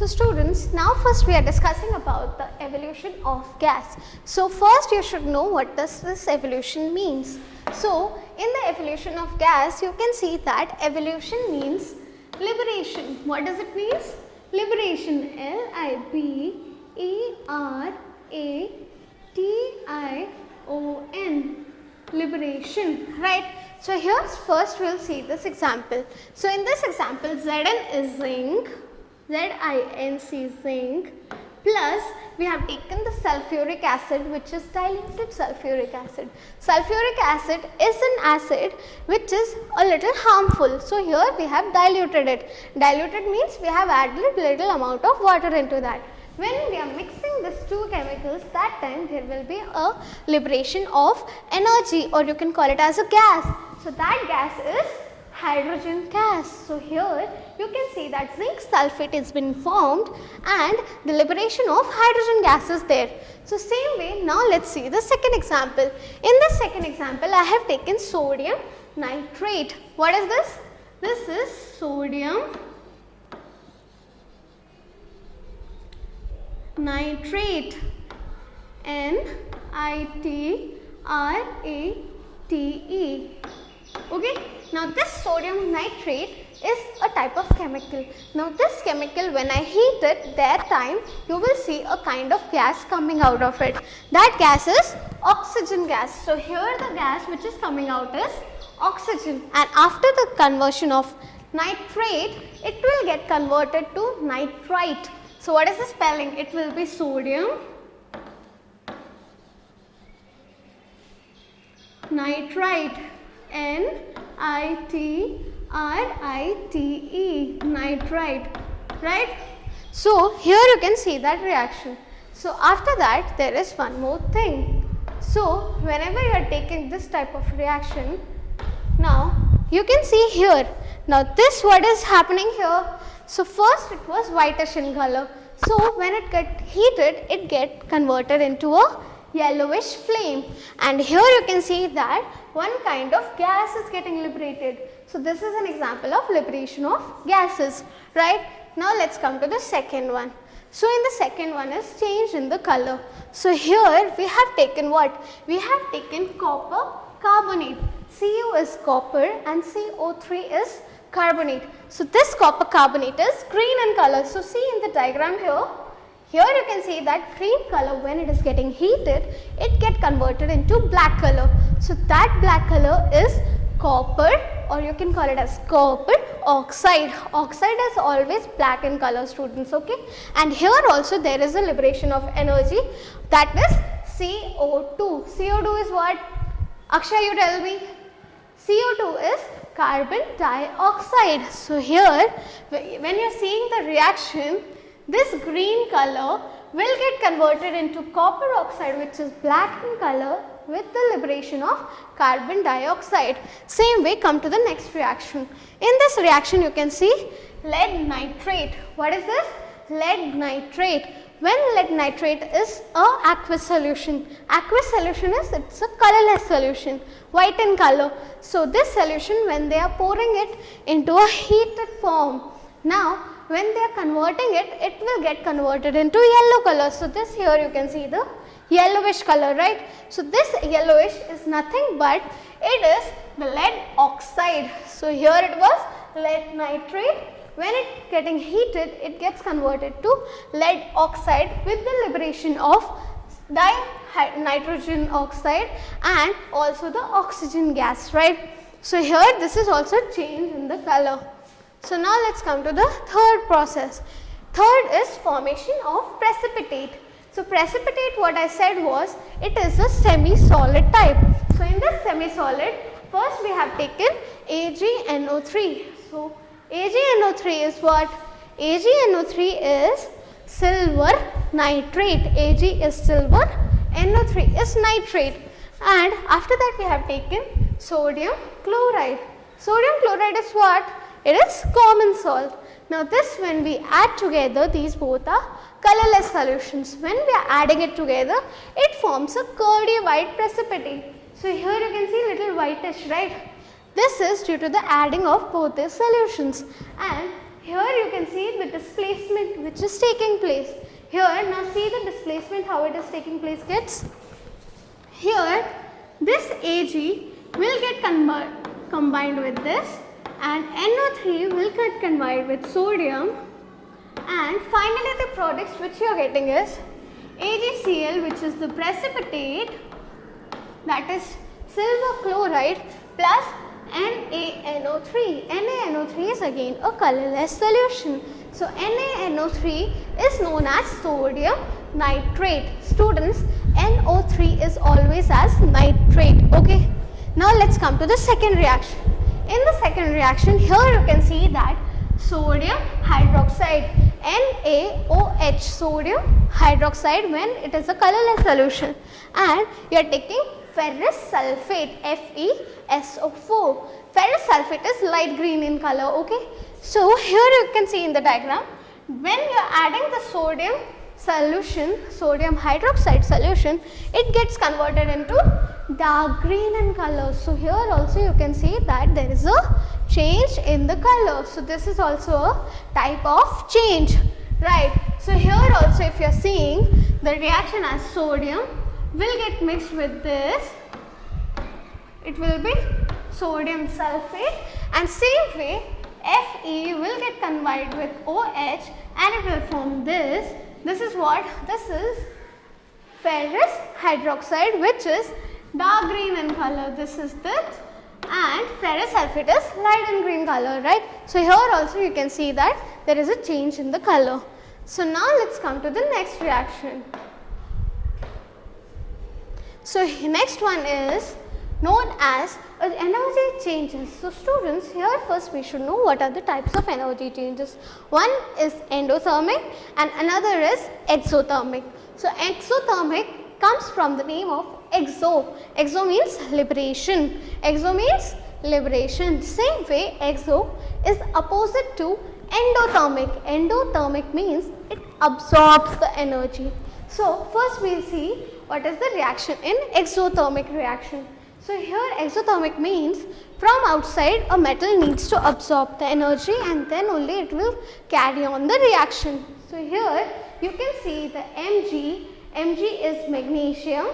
So students, now first we are discussing about the evolution of gas. So first you should know what does this evolution means. So in the evolution of gas, you can see that evolution means liberation. What does it mean? Liberation, L-I-B-E-R-A-T-I-O-N, liberation, right? So here first we will see this example. So in this example, Zn is zinc, ZINC, zinc, plus we have taken the sulfuric acid, which is diluted sulfuric acid. Sulfuric acid is an acid which is a little harmful. So here we have diluted it. Diluted means we have added little amount of water into that. When we are mixing these two chemicals, that time there will be a liberation of energy, or you can call it as a gas. So that gas is hydrogen gas. So here you can see that zinc sulfate has been formed and the liberation of hydrogen gas is there. So same way, now let's see the second example. In the second example, I have taken sodium nitrate. What is this? This is sodium nitrate, N-I-T-R-A-T-E. Okay, now this sodium nitrate is a type of chemical. Now this chemical, when I heat it, that time you will see a kind of gas coming out of it. That gas is oxygen gas. So here the gas which is coming out is oxygen, and after the conversion of nitrate, it will get converted to nitrite. So what is the spelling? It will be sodium nitrite, N-I-T-R-I-T-E, nitrite, right? So here you can see that reaction. So after that there is one more thing. So whenever you are taking this type of reaction, now you can see here, now this what is happening here. So first it was whitish in color. So when it get heated, it get converted into a yellowish flame, and here you can see that one kind of gas is getting liberated. So this is an example of liberation of gases, right? Now let's come to the second one. So in the second one is change in the color. So here we have taken what? We have taken copper carbonate. Cu is copper and CO3 is carbonate. So this copper carbonate is green in color. So see in the diagram here, here you can see that green color, when it is getting heated, it get converted into black color. So that black color is copper, or you can call it as copper oxide. Oxide is always black in color, students, okay? And here also there is a liberation of energy, that is CO2. CO2 is what? Akshay, you tell me. CO2 is carbon dioxide. So here when you are seeing the reaction, this green color will get converted into copper oxide, which is black in color, with the liberation of carbon dioxide. Same way, come to the next reaction. In this reaction you can see lead nitrate. What is this? Lead nitrate. When lead nitrate is a aqueous solution. Aqueous solution is, it's a colorless solution, white in color. So this solution, when they are pouring it into a heated form, now when they are converting it, it will get converted into yellow color. So this here you can see the yellowish color, right? So this yellowish is nothing but it is the lead oxide. So here it was lead nitrate. When it getting heated, it gets converted to lead oxide with the liberation of nitrogen oxide and also the oxygen gas, right? So here this is also change in the color. So now let's come to the third process. Third is formation of precipitate. So precipitate, what I said was, it is a semi-solid type. So in this semi-solid, first we have taken AgNO3. So AgNO3 is what? AgNO3 is silver nitrate. Ag is silver, NO3 is nitrate. And after that we have taken sodium chloride. Sodium chloride is what? It is common salt. Now this, when we add together, these both are colorless solutions. When we are adding it together, it forms a curdy white precipitate. So here you can see little whitish, right? This is due to the adding of both these solutions. And here you can see the displacement which is taking place. Here, now see the displacement how it is taking place, kids. Here, this Ag will get combined with this, and NO3 will get combined with sodium, and finally the products which you are getting is AgCl, which is the precipitate, that is silver chloride, plus NaNO3. NaNO3 is again a colorless solution. So NaNO3 is known as sodium nitrate. Students, NO3 is always as nitrate. Okay. Now let's come to the second reaction. In the second reaction, here you can see that sodium hydroxide, NaOH, sodium hydroxide when it is a colorless solution, and you are taking ferrous sulfate, FeSO4. Ferrous sulfate is light green in color. Okay. So here you can see in the diagram, when you are adding the sodium solution, sodium hydroxide solution, it gets converted into dark green in color. So here also you can see that there is a change in the color. So this is also a type of change, right? So here also if you are seeing the reaction as sodium will get mixed with this, it will be sodium sulfate, and same way Fe will get combined with OH and it will form this. This is what? This is ferrous hydroxide, which is dark green in color. This is this, and ferrous sulfate is light in green color, right? So here also you can see that there is a change in the color. So now let's come to the next reaction. So next one is known as energy changes. So students, here first we should know what are the types of energy changes. One is endothermic and another is exothermic. So exothermic comes from the name of exo. Exo means liberation. Exo means liberation. Same way exo is opposite to endothermic. Endothermic means it absorbs the energy. So first we will see what is the reaction in exothermic reaction. So here exothermic means from outside a metal needs to absorb the energy and then only it will carry on the reaction. So here you can see the Mg. Mg is magnesium,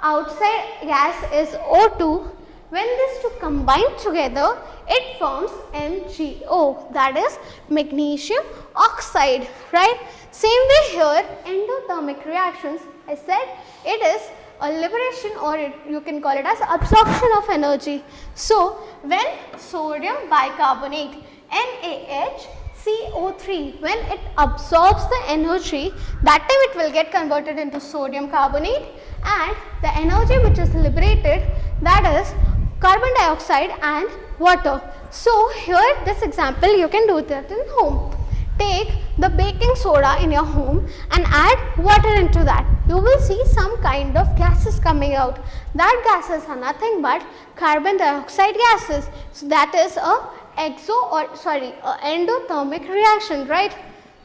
outside gas is O2. When these two combine together, it forms MgO, that is magnesium oxide, right? Same way here, endothermic reactions, I said it is a liberation, or you can call it as absorption of energy. So when sodium bicarbonate, NaHCO3, when it absorbs the energy, that time it will get converted into sodium carbonate, and the energy which is liberated, that is carbon dioxide and water. So here this example you can do that in home. Take the baking soda in your home and add water into that. You will see some kind of gases coming out. That gases are nothing but carbon dioxide gases. So that is a endothermic reaction, right?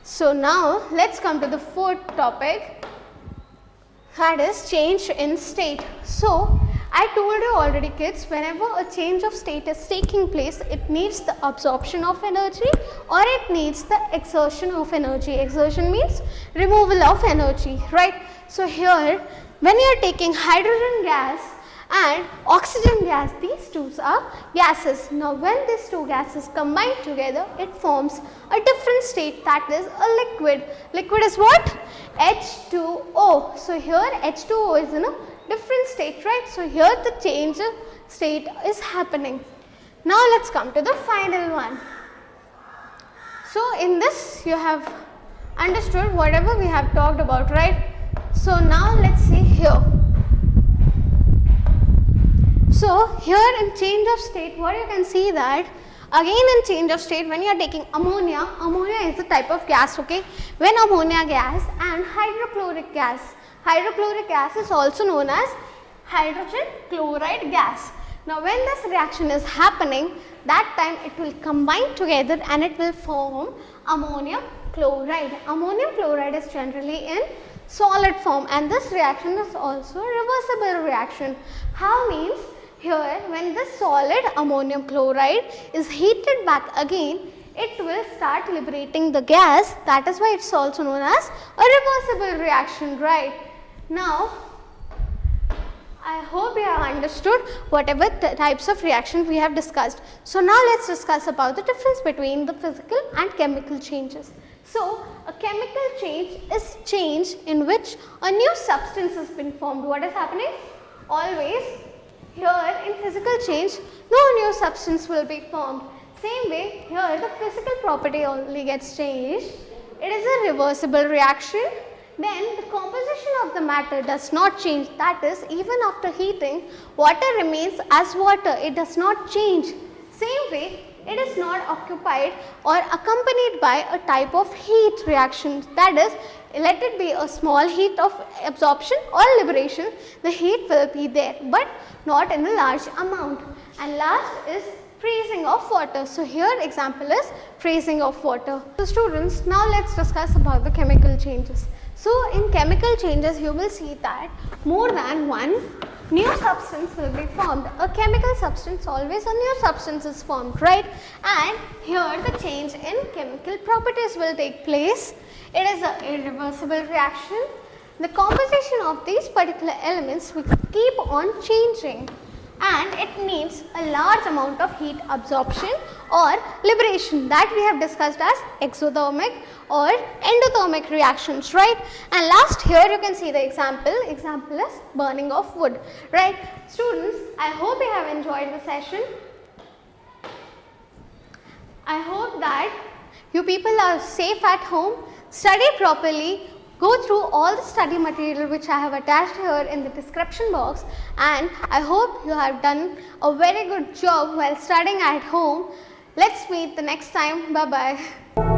So now let's come to the fourth topic, that is change in state. So I told you already kids, whenever a change of state is taking place, it needs the absorption of energy or it needs the exertion of energy. Exertion means removal of energy, right? So here when you are taking hydrogen gas and oxygen gas, these two are gases. Now when these two gases combine together, it forms a different state, that is a liquid. Liquid is what? H2O. So here H2O is in a different state, right? So here the change of state is happening. Now let's come to the final one. So in this you have understood whatever we have talked about, right? So now let's see here. So here in change of state, what you can see that again in change of state, when you are taking ammonia, ammonia is a type of gas, okay? When ammonia gas and hydrochloric gas, hydrochloric gas is also known as hydrogen chloride gas. Now when this reaction is happening, that time it will combine together and it will form ammonium chloride. Ammonium chloride is generally in solid form, and this reaction is also a reversible reaction. How means? Here when this solid ammonium chloride is heated back again, it will start liberating the gas. That is why it is also known as a reversible reaction, right? Now, I hope you have understood whatever types of reactions we have discussed. So, now let us discuss about the difference between the physical and chemical changes. So, a chemical change is change in which a new substance has been formed. What is happening? Always here in physical change, no new substance will be formed. Same way, here the physical property only gets changed. It is a reversible reaction. Then the composition of the matter does not change, that is, even after heating, water remains as water, it does not change. Same way, it is not occupied or accompanied by a type of heat reaction, that is, let it be a small heat of absorption or liberation, the heat will be there, but not in a large amount. And last is freezing of water. So, here example is freezing of water. So, students, now let us discuss about the chemical changes. So, in chemical changes you will see that more than one new substance will be formed. A chemical substance, always a new substance is formed, right? And here the change in chemical properties will take place. It is an irreversible reaction. The composition of these particular elements will keep on changing, and it needs a large amount of heat absorption or liberation, that we have discussed as exothermic or endothermic reactions, right? And last, here you can see the example is burning of wood, right? Students, I hope you have enjoyed the session. I hope that you people are safe at home, study properly, go through all the study material which I have attached here in the description box, and I hope you have done a very good job while studying at home. Let's meet the next time. Bye bye.